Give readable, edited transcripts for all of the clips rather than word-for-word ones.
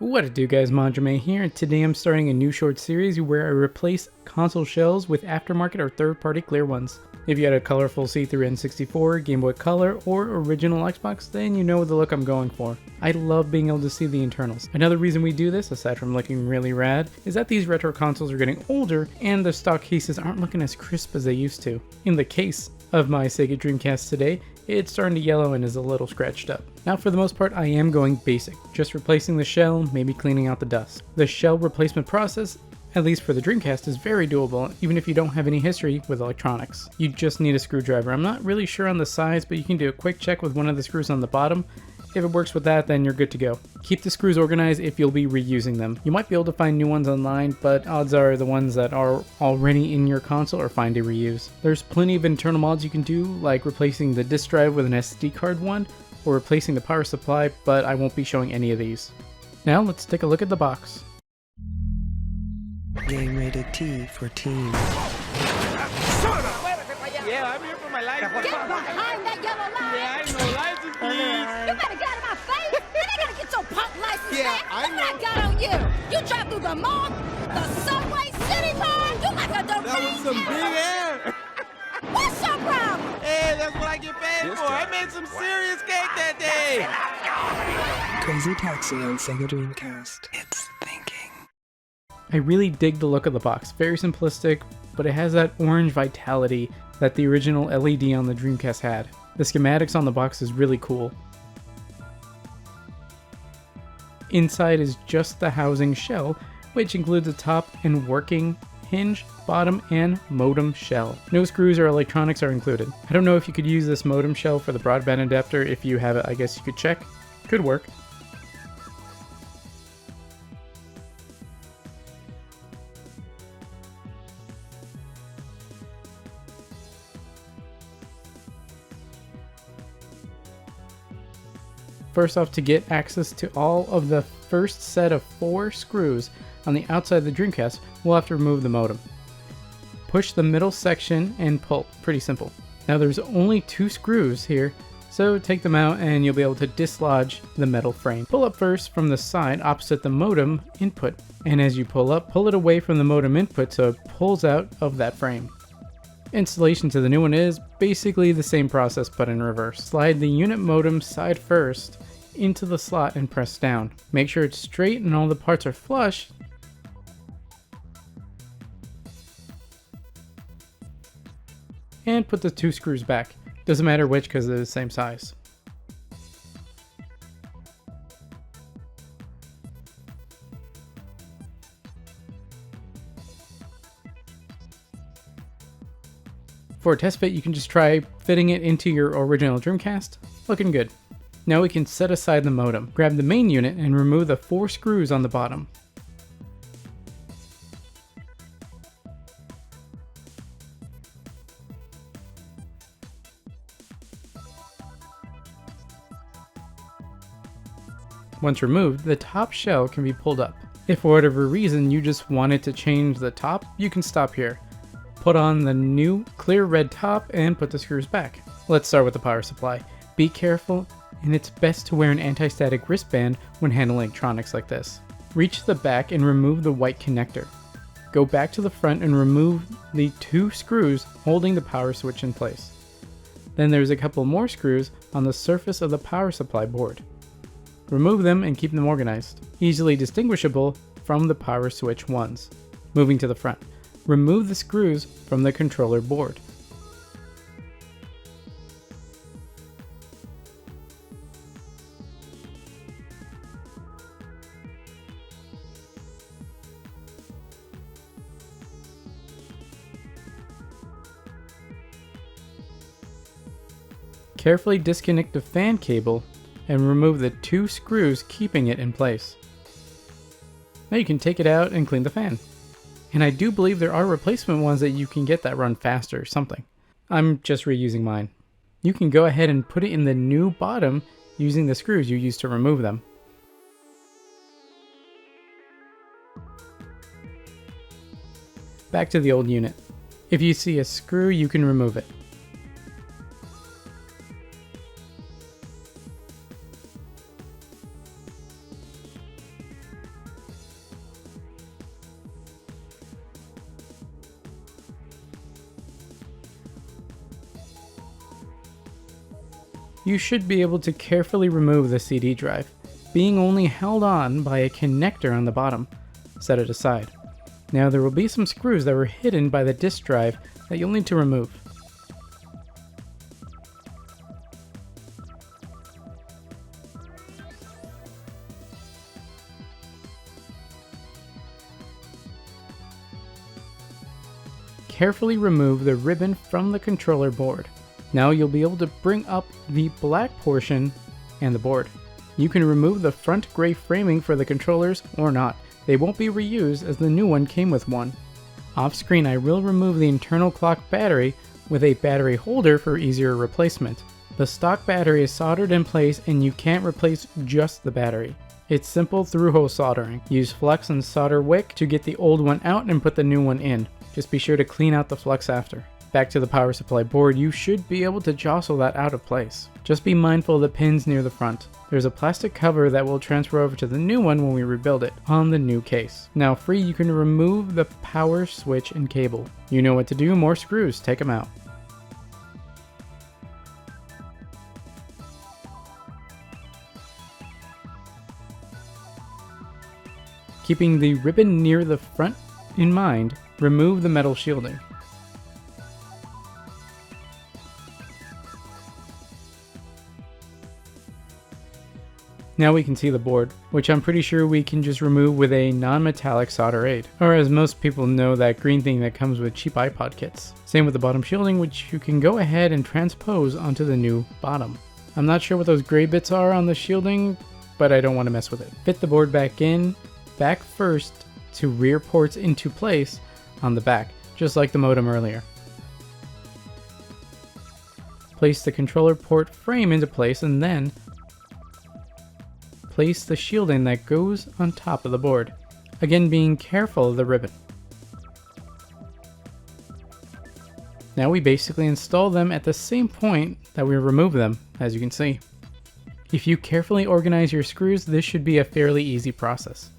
What it do, guys? Manjoume here, and today I'm starting a new short series where I replace console shells with aftermarket or third-party clear ones. If you had a colorful see-through N64, Game Boy Color, or original Xbox, then you know the look I'm going for. I love being able to see the internals. Another reason we do this, aside from looking really rad, is that these retro consoles are getting older and the stock cases aren't looking as crisp as they used to. In the case of my SEGA Dreamcast today, it's starting to yellow and is a little scratched up. Now for the most part I am going basic, just replacing the shell, maybe cleaning out the dust. The shell replacement process, at least for the Dreamcast, is very doable even if you don't have any history with electronics. You just need a screwdriver. I'm not really sure on the size, but you can do a quick check with one of the screws on the bottom. If it works with that, then you're good to go. Keep the screws organized if you'll be reusing them. You might be able to find new ones online, but odds are the ones that are already in your console are fine to reuse. There's plenty of internal mods you can do, like replacing the disk drive with an SD card one, or replacing the power supply, but I won't be showing any of these. Now let's take a look at the box. Game rated T for teen. Yeah, I'm here for my license. Get behind that yellow line! Yeah, I know. License, please. You better get out of my face! And I gotta get your punk license Yeah, back! I Look what I know. got on you! You drive through the mall, the subway, city park! You like a dope That was some big air. What's your problem? Hey, that's what I get paid for. I made some serious cake that day. Crazy Taxi on SEGA Dreamcast. It's thinking. I really dig the look of the box. Very simplistic, but it has that orange vitality that the original LED on the Dreamcast had. The schematics on the box is really cool. Inside is just the housing shell, which includes a top and working hinge, bottom, and modem shell. No screws or electronics are included. I don't know if you could use this modem shell for the broadband adapter. If you have it, I guess you could check. Could work. First off, to get access to all of the first set of 4 screws on the outside of the Dreamcast, we'll have to remove the modem. Push the middle section and pull. Pretty simple. Now there's only 2 screws here, so take them out and you'll be able to dislodge the metal frame. Pull up first from the side opposite the modem input, and as you pull up, pull it away from the modem input so it pulls out of that frame. Installation to the new one is basically the same process but in reverse. Slide the unit modem side first into the slot and press down. Make sure it's straight and all the parts are flush. And put the 2 screws back. Doesn't matter which because they're the same size. For a test fit, you can just try fitting it into your original Dreamcast. Looking good. Now we can set aside the modem. Grab the main unit and remove the 4 screws on the bottom. Once removed, the top shell can be pulled up. If for whatever reason you just wanted to change the top, you can stop here. Put on the new clear red top and put the screws back. Let's start with the power supply. Be careful, and it's best to wear an anti-static wristband when handling electronics like this. Reach the back and remove the white connector. Go back to the front and remove the 2 screws holding the power switch in place. Then there's a couple more screws on the surface of the power supply board. Remove them and keep them organized, easily distinguishable from the power switch ones. Moving to the front. Remove the screws from the controller board. Carefully disconnect the fan cable and remove the 2 screws keeping it in place. Now you can take it out and clean the fan. And I do believe there are replacement ones that you can get that run faster or something. I'm just reusing mine. You can go ahead and put it in the new bottom using the screws you used to remove them. Back to the old unit. If you see a screw, you can remove it. you should be able to carefully remove the CD drive, being only held on by a connector on the bottom. Set it aside. Now there will be some screws that were hidden by the disk drive that you'll need to remove. Carefully remove the ribbon from the controller board. Now you'll be able to bring up the black portion and the board. You can remove the front gray framing for the controllers or not. They won't be reused as the new one came with one. Off screen, I will remove the internal clock battery with a battery holder for easier replacement. The stock battery is soldered in place and you can't replace just the battery. It's simple through-hole soldering. Use flux and solder wick to get the old one out and put the new one in. Just be sure to clean out the flux after. Back to the power supply board, you should be able to jostle that out of place. Just be mindful of the pins near the front. There's a plastic cover that will transfer over to the new one when we rebuild it on the new case. Now free, you can remove the power switch and cable. You know what to do, more screws, take them out. Keeping the ribbon near the front in mind, remove the metal shielding. Now we can see the board, which I'm pretty sure we can just remove with a non-metallic solder aid, or as most people know, that green thing that comes with cheap iPod kits. Same with the bottom shielding, which you can go ahead and transpose onto the new bottom. I'm not sure what those gray bits are on the shielding, but I don't want to mess with it. Fit the board back in, back first to rear ports into place on the back, just like the modem earlier. Place the controller port frame into place and then place the shielding that goes on top of the board. Again, being careful of the ribbon. Now we basically install them at the same point that we remove them, as you can see. If you carefully organize your screws, this should be a fairly easy process.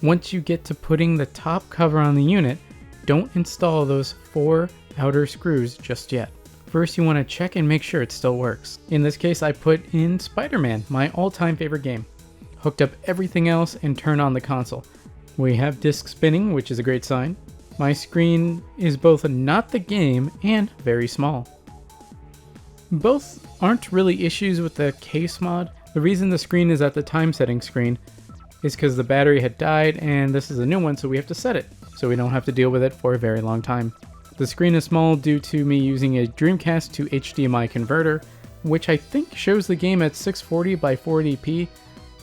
Once you get to putting the top cover on the unit, don't install those 4 outer screws just yet. First, you want to check and make sure it still works. In this case, I put in Spider-Man, my all-time favorite game. Hooked up everything else and turned on the console. We have disk spinning, which is a great sign. My screen is both not the game and very small. Both aren't really issues with the case mod. The reason the screen is at the time setting screen is because the battery had died and this is a new one, so we have to set it so we don't have to deal with it for a very long time. The screen is small due to me using a Dreamcast to HDMI converter, which I think shows the game at 640 by 480p,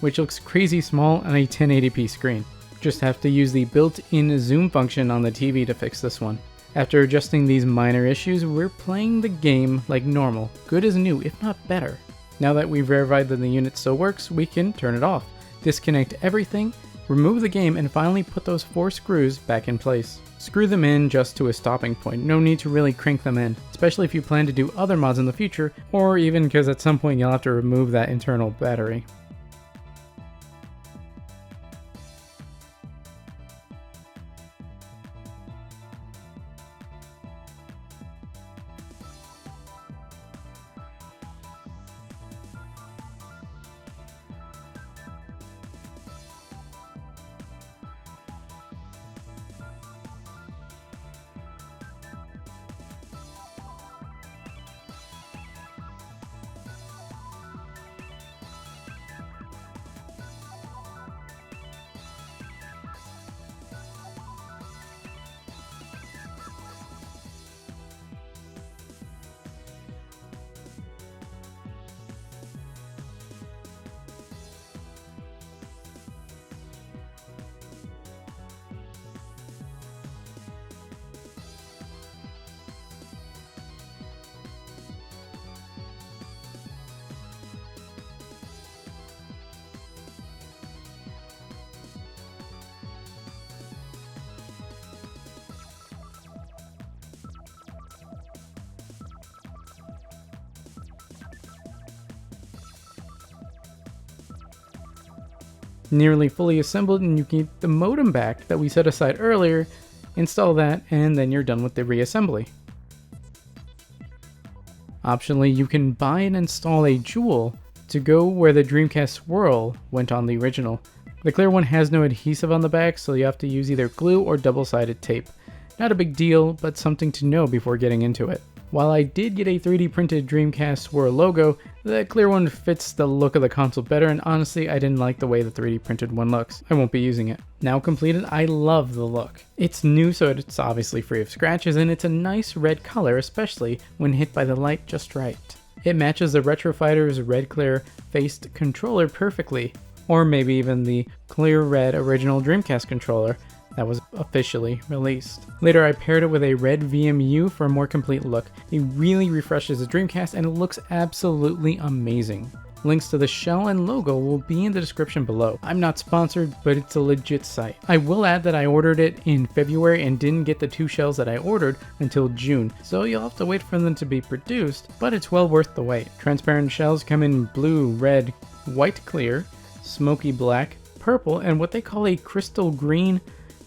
which looks crazy small on a 1080p screen. Just have to use the built-in zoom function on the TV to fix this one. After adjusting these minor issues, we're playing the game like normal, good as new, if not better. Now that we've verified that the unit still works, we can turn it off, disconnect everything, remove the game, and finally put those 4 screws back in place. Screw them in just to a stopping point, no need to really crank them in, especially if you plan to do other mods in the future, or even because at some point you'll have to remove that internal battery. Nearly fully assembled, and you can get the modem back that we set aside earlier, install that, and then you're done with the reassembly. Optionally, you can buy and install a jewel to go where the Dreamcast swirl went on the original. The clear one has no adhesive on the back, so you have to use either glue or double-sided tape. Not a big deal, but something to know before getting into it. While I did get a 3D printed Dreamcast swirl logo, the clear one fits the look of the console better, and honestly I didn't like the way the 3D printed one looks. I won't be using it. Now completed, I love the look. It's new, so it's obviously free of scratches, and it's a nice red color, especially when hit by the light just right. It matches the Retro Fighter's red clear faced controller perfectly, or maybe even the clear red original Dreamcast controller that was officially released. Later I paired it with a red VMU for a more complete look. It really refreshes the Dreamcast and it looks absolutely amazing. Links to the shell and logo will be in the description below. I'm not sponsored, but it's a legit site. I will add that I ordered it in February and didn't get the 2 shells that I ordered until June, so you'll have to wait for them to be produced, but it's well worth the wait. Transparent shells come in blue, red, white clear, smoky black, purple, and what they call a crystal green,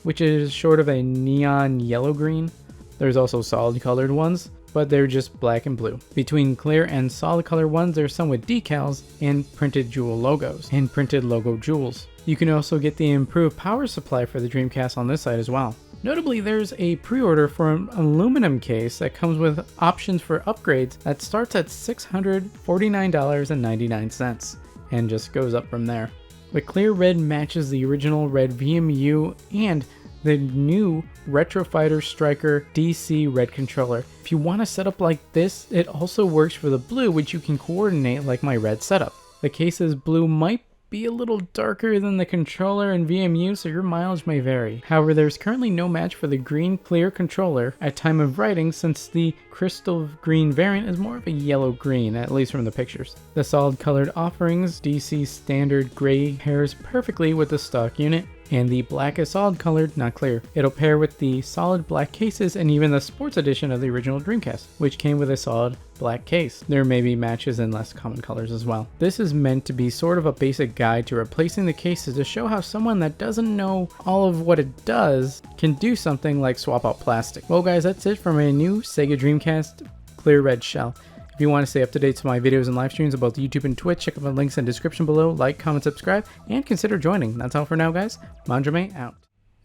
which is short of a neon yellow-green. There's also solid colored ones, but they're just black and blue. Between clear and solid color ones, there's some with decals and printed jewel logos, and printed logo jewels. You can also get the improved power supply for the Dreamcast on this site as well. Notably, there's a pre-order for an aluminum case that comes with options for upgrades that starts at $649.99 and just goes up from there. The clear red matches the original red VMU and the new Retro Fighter Striker DC red controller. If you want a setup like this, it also works for the blue, which you can coordinate like my red setup. The case's blue might be a little darker than the controller and VMU, so your mileage may vary. However, there's currently no match for the green clear controller at time of writing, since the crystal green variant is more of a yellow green, at least from the pictures. The solid colored offerings DC standard gray pairs perfectly with the stock unit. and the black is solid colored, not clear. It'll pair with the solid black cases and even the sports edition of the original Dreamcast, which came with a solid black case. There may be matches in less common colors as well. This is meant to be sort of a basic guide to replacing the cases to show how someone that doesn't know all of what it does can do something like swap out plastic. Well guys, that's it for my new SEGA Dreamcast clear red shell. If you want to stay up to date to my videos and live streams about YouTube and Twitch, check out the links in the description below, like, comment, subscribe, and consider joining. That's all for now guys. Manjoume out.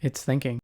It's thinking.